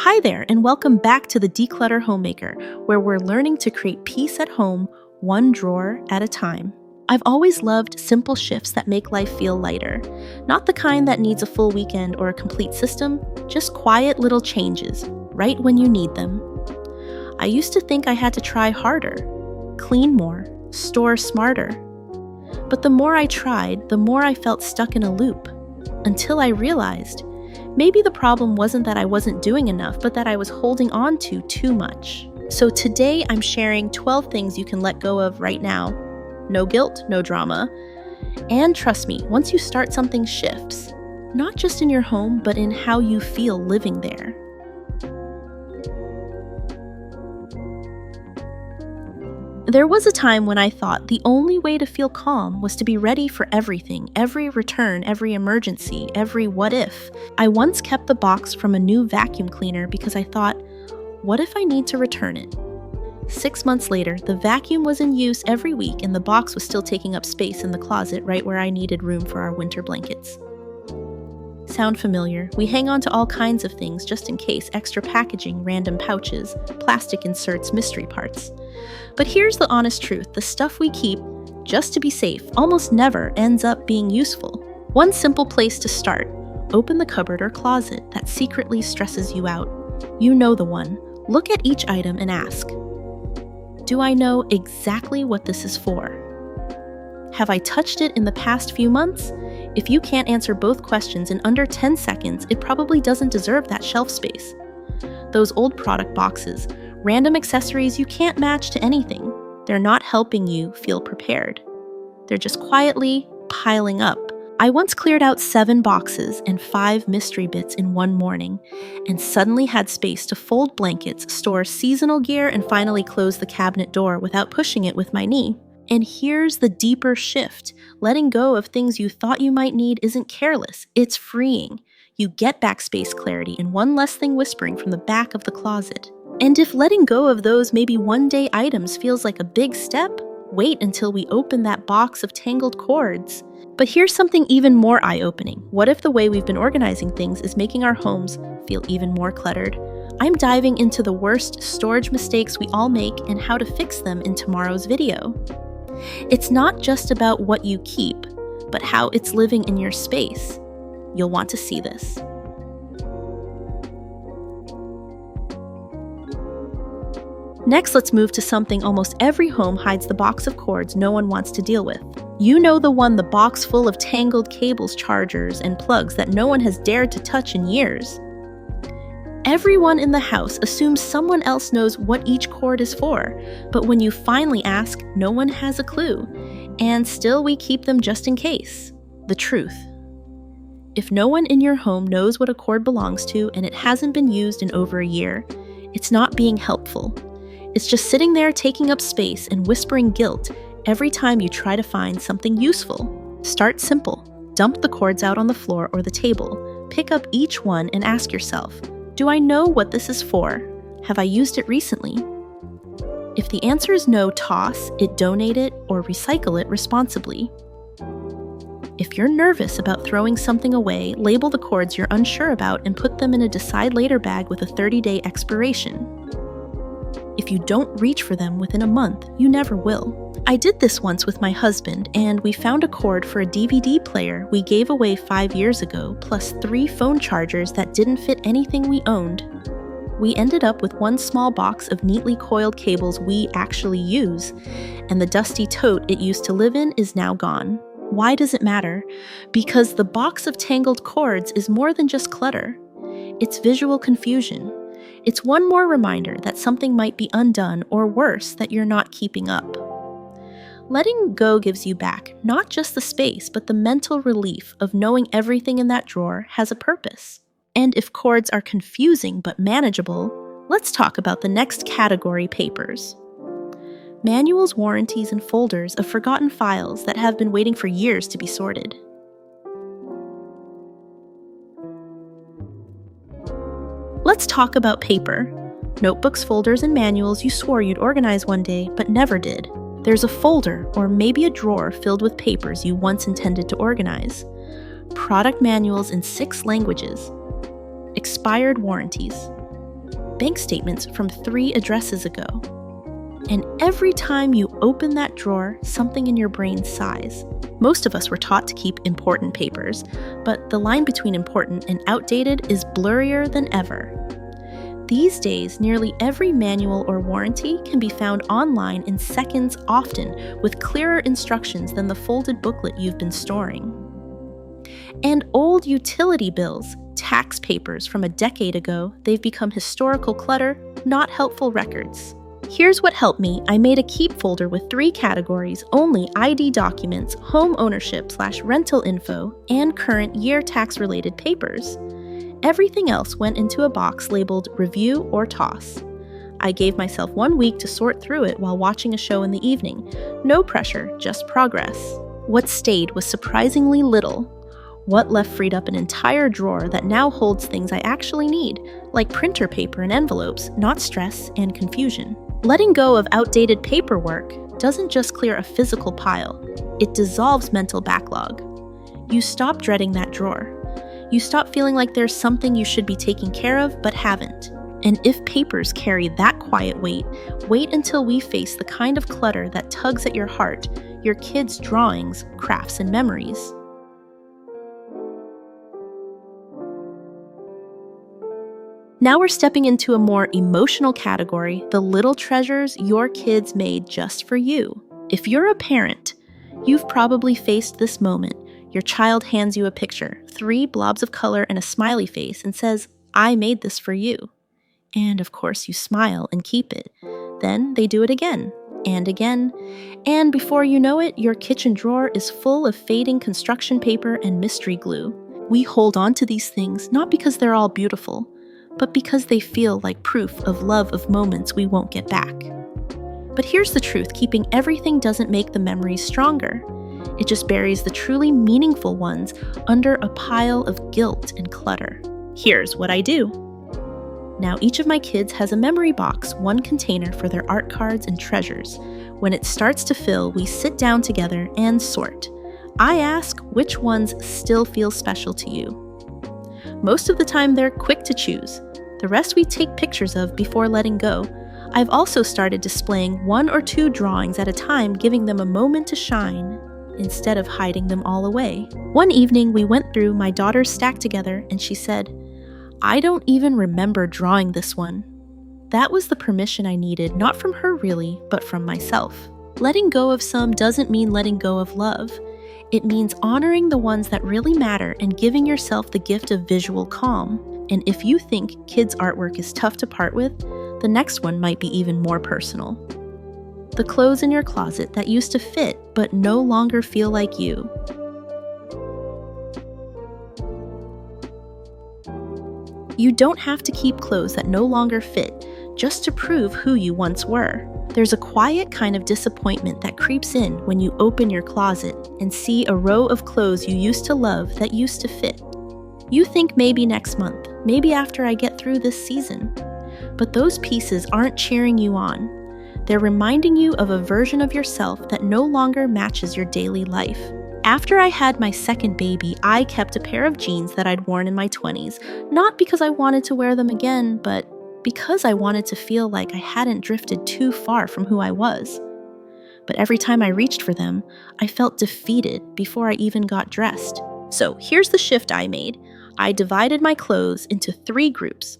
Hi there, and welcome back to the Declutter Homemaker, where we're learning to create peace at home, one drawer at a time. I've always loved simple shifts that make life feel lighter. Not the kind that needs a full weekend or a complete system, just quiet little changes, right when you need them. I used to think I had to try harder, clean more, store smarter. But the more I tried, the more I felt stuck in a loop, until I realized maybe the problem wasn't that I wasn't doing enough, but that I was holding on to too much. So today I'm sharing 12 things you can let go of right now. No guilt, no drama. And trust me, once you start, something shifts. Not just in your home, but in how you feel living there. There was a time when I thought the only way to feel calm was to be ready for everything, every return, every emergency, every what if. I once kept the box from a new vacuum cleaner because I thought, what if I need to return it? 6 months later, the vacuum was in use every week and the box was still taking up space in the closet right where I needed room for our winter blankets. Sound familiar? We hang on to all kinds of things just in case: extra packaging, random pouches, plastic inserts, mystery parts. But here's the honest truth: the stuff we keep just to be safe almost never ends up being useful. One simple place to start: open the cupboard or closet that secretly stresses you out. You know the one. Look at each item and ask, do I know exactly what this is for? Have I touched it in the past few months? If you can't answer both questions in under 10 seconds, it probably doesn't deserve that shelf space. Those old product boxes, random accessories you can't match to anything, they're not helping you feel prepared. They're just quietly piling up. I once cleared out 7 boxes and 5 mystery bits in one morning, and suddenly had space to fold blankets, store seasonal gear, and finally close the cabinet door without pushing it with my knee. And here's the deeper shift: letting go of things you thought you might need isn't careless, it's freeing. You get back space, clarity, and one less thing whispering from the back of the closet. And if letting go of those maybe one-day items feels like a big step, wait until we open that box of tangled cords. But here's something even more eye-opening. What if the way we've been organizing things is making our homes feel even more cluttered? I'm diving into the worst storage mistakes we all make and how to fix them in tomorrow's video. It's not just about what you keep, but how it's living in your space. You'll want to see this. Next, let's move to something almost every home hides: the box of cords no one wants to deal with. You know the one, the box full of tangled cables, chargers, and plugs that no one has dared to touch in years. Everyone in the house assumes someone else knows what each cord is for, but when you finally ask, no one has a clue, and still we keep them just in case. The truth: if no one in your home knows what a cord belongs to and it hasn't been used in over a year, it's not being helpful. It's just sitting there taking up space and whispering guilt every time you try to find something useful. Start simple. Dump the cords out on the floor or the table. Pick up each one and ask yourself, do I know what this is for? Have I used it recently? If the answer is no, toss it, donate it, or recycle it responsibly. If you're nervous about throwing something away, label the cords you're unsure about and put them in a decide later bag with a 30-day expiration. If you don't reach for them within a month, you never will. I did this once with my husband, and we found a cord for a DVD player we gave away 5 years ago, plus 3 phone chargers that didn't fit anything we owned. We ended up with one small box of neatly coiled cables we actually use, and the dusty tote it used to live in is now gone. Why does it matter? Because the box of tangled cords is more than just clutter. It's visual confusion. It's one more reminder that something might be undone, or worse, that you're not keeping up. Letting go gives you back not just the space, but the mental relief of knowing everything in that drawer has a purpose. And if cords are confusing but manageable, let's talk about the next category: papers. Manuals, warranties, and folders of forgotten files that have been waiting for years to be sorted. Let's talk about paper. Notebooks, folders, and manuals you swore you'd organize one day, but never did. There's a folder, or maybe a drawer, filled with papers you once intended to organize. Product manuals in 6 languages. Expired warranties. bank statements from 3 addresses ago. And every time you open that drawer, something in your brain sighs. Most of us were taught to keep important papers, but the line between important and outdated is blurrier than ever. These days, nearly every manual or warranty can be found online in seconds often, with clearer instructions than the folded booklet you've been storing. And old utility bills, tax papers from a decade ago, they've become historical clutter, not helpful records. Here's what helped me. I made a keep folder with 3 categories: only ID documents, home ownership/rental info, and current year tax-related papers. Everything else went into a box labeled review or toss. I gave myself 1 week to sort through it while watching a show in the evening. No pressure, just progress. What stayed was surprisingly little. What left freed up an entire drawer that now holds things I actually need, like printer paper and envelopes, not stress and confusion. Letting go of outdated paperwork doesn't just clear a physical pile, it dissolves mental backlog. You stop dreading that drawer. You stop feeling like there's something you should be taking care of but haven't. And if papers carry that quiet weight, wait until we face the kind of clutter that tugs at your heart, your kids' drawings, crafts, and memories. Now we're stepping into a more emotional category, the little treasures your kids made just for you. If you're a parent, you've probably faced this moment. Your child hands you a picture, 3 blobs of color and a smiley face, and says, "I made this for you." And of course you smile and keep it. Then they do it again, and again, and before you know it, your kitchen drawer is full of fading construction paper and mystery glue. We hold on to these things not because they're all beautiful, but because they feel like proof of love of moments we won't get back. But here's the truth, keeping everything doesn't make the memories stronger. It just buries the truly meaningful ones under a pile of guilt and clutter. Here's what I do. Now each of my kids has a memory box, 1 container for their art cards and treasures. When it starts to fill, we sit down together and sort. I ask which ones still feel special to you. Most of the time they're quick to choose. The rest we take pictures of before letting go. I've also started displaying 1 or 2 drawings at a time, giving them a moment to shine, instead of hiding them all away. One evening, we went through my daughter's stack together, and she said, "I don't even remember drawing this one." That was the permission I needed, not from her really, but from myself. Letting go of some doesn't mean letting go of love. It means honoring the ones that really matter and giving yourself the gift of visual calm. And if you think kids' artwork is tough to part with, the next one might be even more personal. The clothes in your closet that used to fit but no longer feel like you. You don't have to keep clothes that no longer fit just to prove who you once were. There's a quiet kind of disappointment that creeps in when you open your closet and see a row of clothes you used to love that used to fit. You think maybe next month, maybe after I get through this season. But those pieces aren't cheering you on. They're reminding you of a version of yourself that no longer matches your daily life. After I had my second baby, I kept a pair of jeans that I'd worn in my 20s, not because I wanted to wear them again, but because I wanted to feel like I hadn't drifted too far from who I was. But every time I reached for them, I felt defeated before I even got dressed. So here's the shift I made. I divided my clothes into 3 groups.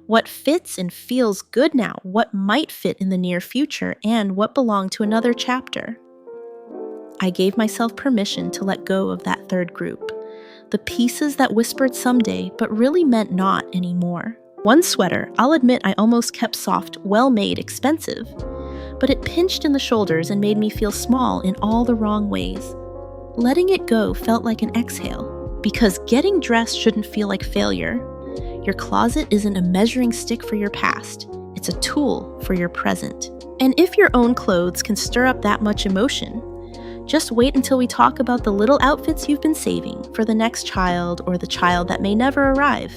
What fits and feels good now, what might fit in the near future, and what belonged to another chapter. I gave myself permission to let go of that 3rd group. The pieces that whispered someday, but really meant not anymore. One sweater, I'll admit I almost kept soft, well-made, expensive. But it pinched in the shoulders and made me feel small in all the wrong ways. Letting it go felt like an exhale, because getting dressed shouldn't feel like failure. Your closet isn't a measuring stick for your past. It's a tool for your present. And if your own clothes can stir up that much emotion, just wait until we talk about the little outfits you've been saving for the next child or the child that may never arrive.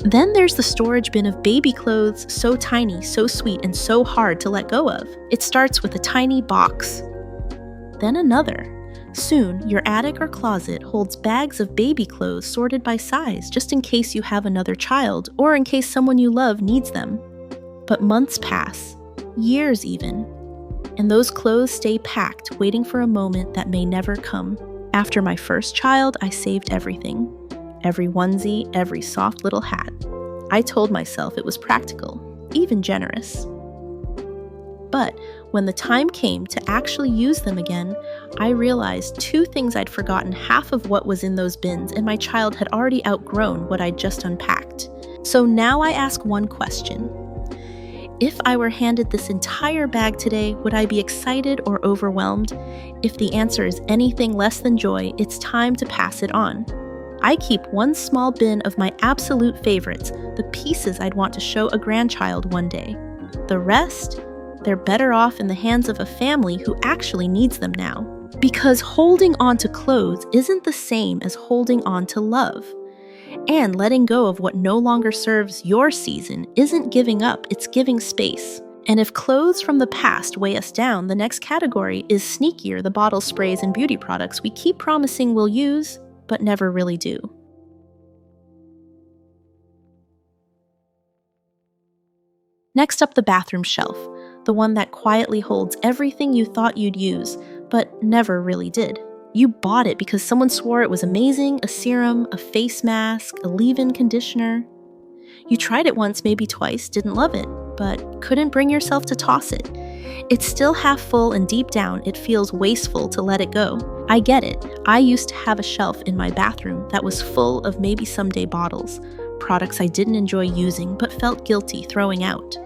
Then there's the storage bin of baby clothes, so tiny, so sweet, and so hard to let go of. It starts with a tiny box, then another, Soon, your attic or closet holds bags of baby clothes sorted by size just in case you have another child or in case someone you love needs them. But months pass, years even, and those clothes stay packed, waiting for a moment that may never come. After my first child, I saved everything. Every onesie, every soft little hat. I told myself it was practical, even generous. But when the time came to actually use them again, I realized 2 things: I'd forgotten half of what was in those bins, and my child had already outgrown what I'd just unpacked. So now I ask one question. If I were handed this entire bag today, would I be excited or overwhelmed? If the answer is anything less than joy, it's time to pass it on. I keep one small bin of my absolute favorites, the pieces I'd want to show a grandchild one day. The rest, they're better off in the hands of a family who actually needs them now. Because holding on to clothes isn't the same as holding on to love. And letting go of what no longer serves your season isn't giving up, it's giving space. And if clothes from the past weigh us down, the next category is sneakier, the bottle sprays and beauty products we keep promising we'll use, but never really do. Next up, the bathroom shelf, the one that quietly holds everything you thought you'd use, but never really did. You bought it because someone swore it was amazing, a serum, a face mask, a leave-in conditioner. You tried it once, maybe twice, didn't love it, but couldn't bring yourself to toss it. It's still half full, and deep down, it feels wasteful to let it go. I get it. I used to have a shelf in my bathroom that was full of maybe someday bottles, products I didn't enjoy using but felt guilty throwing out.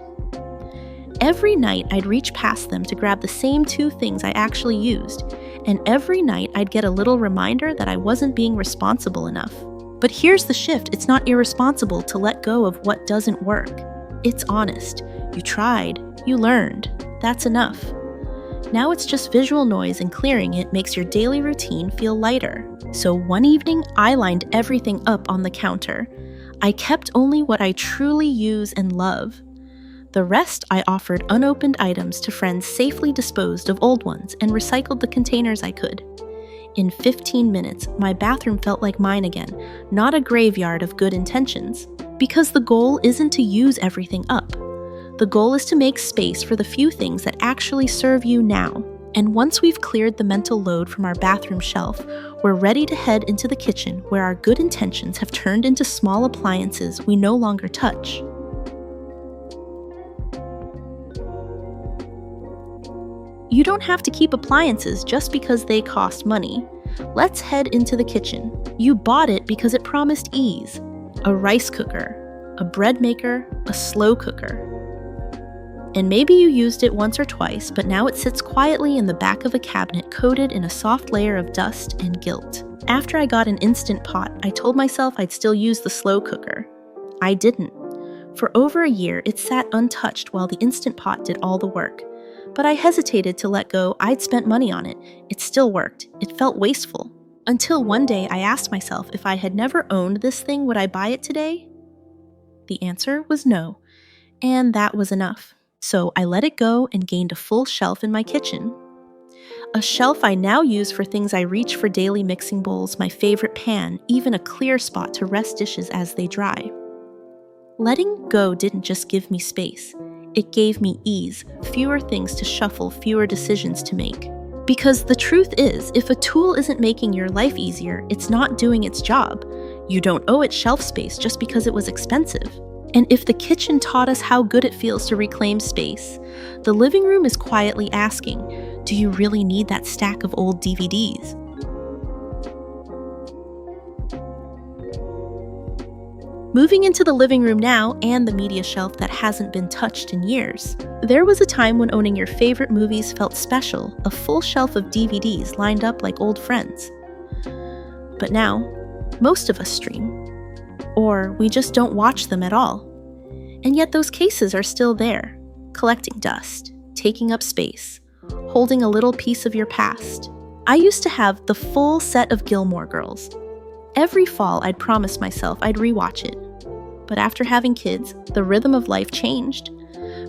Every night, I'd reach past them to grab the same 2 things I actually used, and every night I'd get a little reminder that I wasn't being responsible enough. But here's the shift: it's not irresponsible to let go of what doesn't work. It's honest. You tried, you learned. That's enough. Now it's just visual noise, and clearing it makes your daily routine feel lighter. So one evening, I lined everything up on the counter. I kept only what I truly use and love. The rest, I offered unopened items to friends, safely disposed of old ones, and recycled the containers I could. In 15 minutes, my bathroom felt like mine again, not a graveyard of good intentions. Because the goal isn't to use everything up. The goal is to make space for the few things that actually serve you now. And once we've cleared the mental load from our bathroom shelf, we're ready to head into the kitchen, where our good intentions have turned into small appliances we no longer touch. You don't have to keep appliances just because they cost money. Let's head into the kitchen. You bought it because it promised ease. A rice cooker, a bread maker, a slow cooker. And maybe you used it once or twice, but now it sits quietly in the back of a cabinet, coated in a soft layer of dust and guilt. After I got an Instant Pot, I told myself I'd still use the slow cooker. I didn't. For over a year, it sat untouched while the Instant Pot did all the work. But I hesitated to let go. I'd spent money on it. It still worked. It felt wasteful. Until one day I asked myself, if I had never owned this thing, would I buy it today? The answer was no. And that was enough. So I let it go and gained a full shelf in my kitchen. A shelf I now use for things I reach for: daily mixing bowls, my favorite pan, even a clear spot to rest dishes as they dry. Letting go didn't just give me space. It gave me ease, fewer things to shuffle, fewer decisions to make. Because the truth is, if a tool isn't making your life easier, it's not doing its job. You don't owe it shelf space just because it was expensive. And if the kitchen taught us how good it feels to reclaim space, the living room is quietly asking, do you really need that stack of old DVDs? Moving into the living room now, and the media shelf that hasn't been touched in years. There was a time when owning your favorite movies felt special, a full shelf of DVDs lined up like old friends. But now, most of us stream. Or we just don't watch them at all. And yet those cases are still there, collecting dust, taking up space, holding a little piece of your past. I used to have the full set of Gilmore Girls. Every fall, I'd promise myself I'd rewatch it. But after having kids, the rhythm of life changed.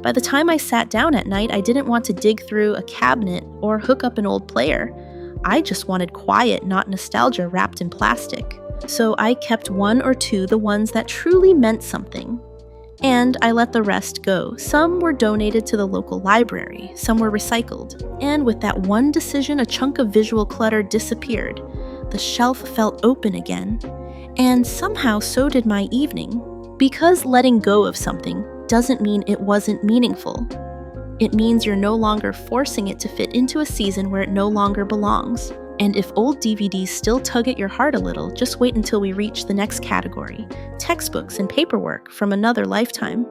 By the time I sat down at night, I didn't want to dig through a cabinet or hook up an old player. I just wanted quiet, not nostalgia wrapped in plastic. So I kept one or two, the ones that truly meant something. And I let the rest go. Some were donated to the local library, some were recycled. And with that one decision, a chunk of visual clutter disappeared. The shelf felt open again. And somehow so did my evening. Because letting go of something doesn't mean it wasn't meaningful. It means you're no longer forcing it to fit into a season where it no longer belongs. And if old DVDs still tug at your heart a little, just wait until we reach the next category: textbooks and paperwork from another lifetime.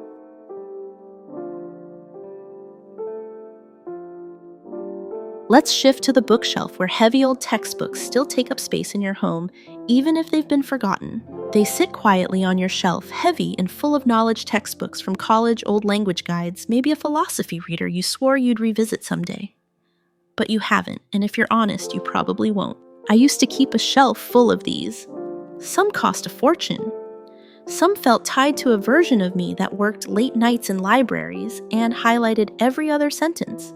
Let's shift to the bookshelf, where heavy old textbooks still take up space in your home, even if they've been forgotten. They sit quietly on your shelf, heavy and full of knowledge textbooks from college, old language guides, maybe a philosophy reader you swore you'd revisit someday. But you haven't, and if you're honest, you probably won't. I used to keep a shelf full of these. Some cost a fortune. Some felt tied to a version of me that worked late nights in libraries and highlighted every other sentence.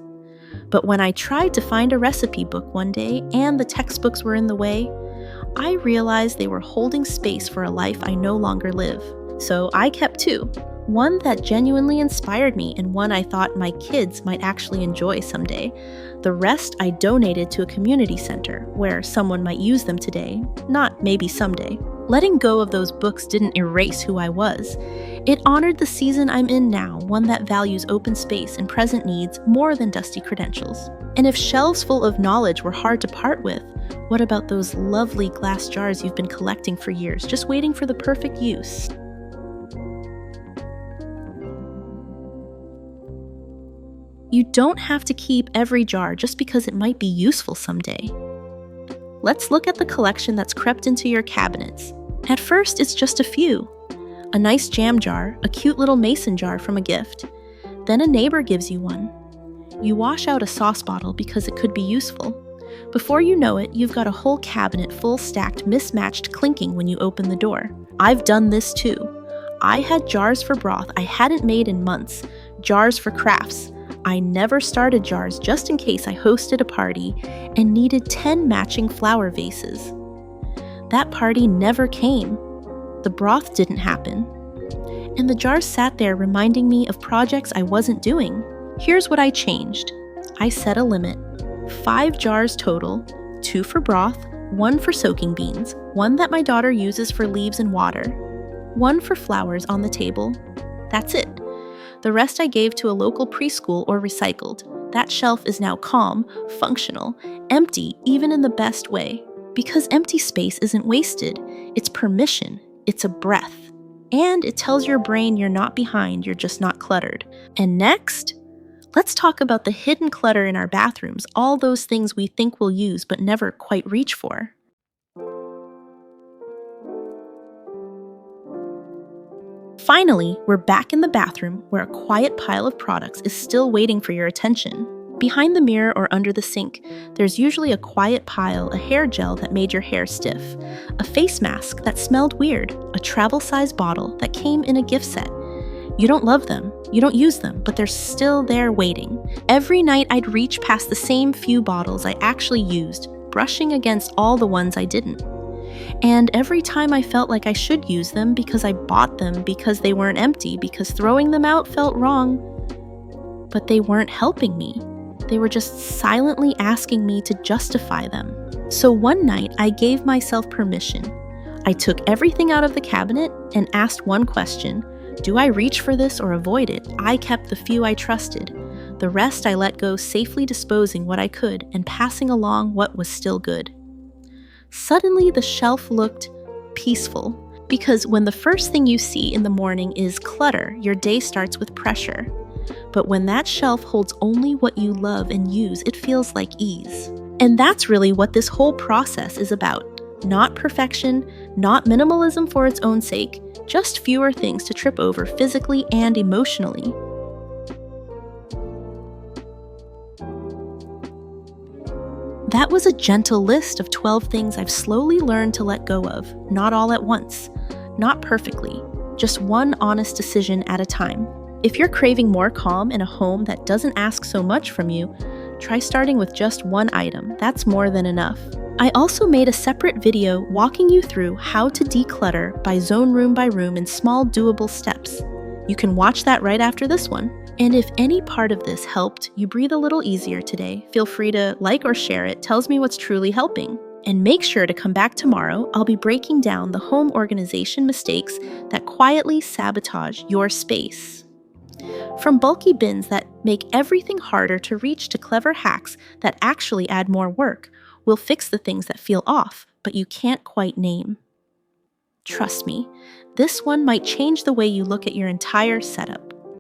But when I tried to find a recipe book one day and the textbooks were in the way, I realized they were holding space for a life I no longer live. So I kept two. One that genuinely inspired me and one I thought my kids might actually enjoy someday. The rest I donated to a community center where someone might use them today, not maybe someday. Letting go of those books didn't erase who I was. It honored the season I'm in now, one that values open space and present needs more than dusty credentials. And if shelves full of knowledge were hard to part with, what about those lovely glass jars you've been collecting for years, just waiting for the perfect use? You don't have to keep every jar just because it might be useful someday. Let's look at the collection that's crept into your cabinets. At first, it's just a few. A nice jam jar, a cute little mason jar from a gift. Then a neighbor gives you one. You wash out a sauce bottle because it could be useful. Before you know it, you've got a whole cabinet full stacked, mismatched clinking when you open the door. I've done this too. I had jars for broth I hadn't made in months, jars for crafts. I never started jars just in case I hosted a party and needed 10 matching flower vases. That party never came. The broth didn't happen. And the jars sat there reminding me of projects I wasn't doing. Here's what I changed. I set a limit. 5 jars total, 2 for broth, 1 for soaking beans, 1 that my daughter uses for leaves and water, 1 for flowers on the table. That's it. The rest I gave to a local preschool or recycled. That shelf is now calm, functional, empty even in the best way. Because empty space isn't wasted. It's permission. It's a breath. And it tells your brain you're not behind, you're just not cluttered. And next, let's talk about the hidden clutter in our bathrooms, all those things we think we'll use but never quite reach for. Finally, we're back in the bathroom where a quiet pile of products is still waiting for your attention. Behind the mirror or under the sink, there's usually a quiet pile, a hair gel that made your hair stiff, a face mask that smelled weird, a travel-sized bottle that came in a gift set. You don't love them, you don't use them, but they're still there waiting. Every night I'd reach past the same few bottles I actually used, brushing against all the ones I didn't. And every time I felt like I should use them because I bought them because they weren't empty, because throwing them out felt wrong. But they weren't helping me. They were just silently asking me to justify them. So one night I gave myself permission. I took everything out of the cabinet and asked one question. Do I reach for this or avoid it? I kept the few I trusted. The rest I let go, safely disposing what I could and passing along what was still good. Suddenly, the shelf looked peaceful, because when the first thing you see in the morning is clutter, your day starts with pressure. But when that shelf holds only what you love and use, it feels like ease. And that's really what this whole process is about. Not perfection, not minimalism for its own sake, just fewer things to trip over physically and emotionally. That was a gentle list of 12 things I've slowly learned to let go of, not all at once, not perfectly, just one honest decision at a time. If you're craving more calm in a home that doesn't ask so much from you, Try starting with just one item, that's more than enough. I also made a separate video walking you through how to declutter by room in small doable steps. You can watch that right after this one. And if any part of this helped you breathe a little easier today, feel free to like or share it. Tells me what's truly helping. And make sure to come back tomorrow. I'll be breaking down the home organization mistakes that quietly sabotage your space. From bulky bins that make everything harder to reach to clever hacks that actually add more work, we'll fix the things that feel off, but you can't quite name. Trust me, this one might change the way you look at your entire setup.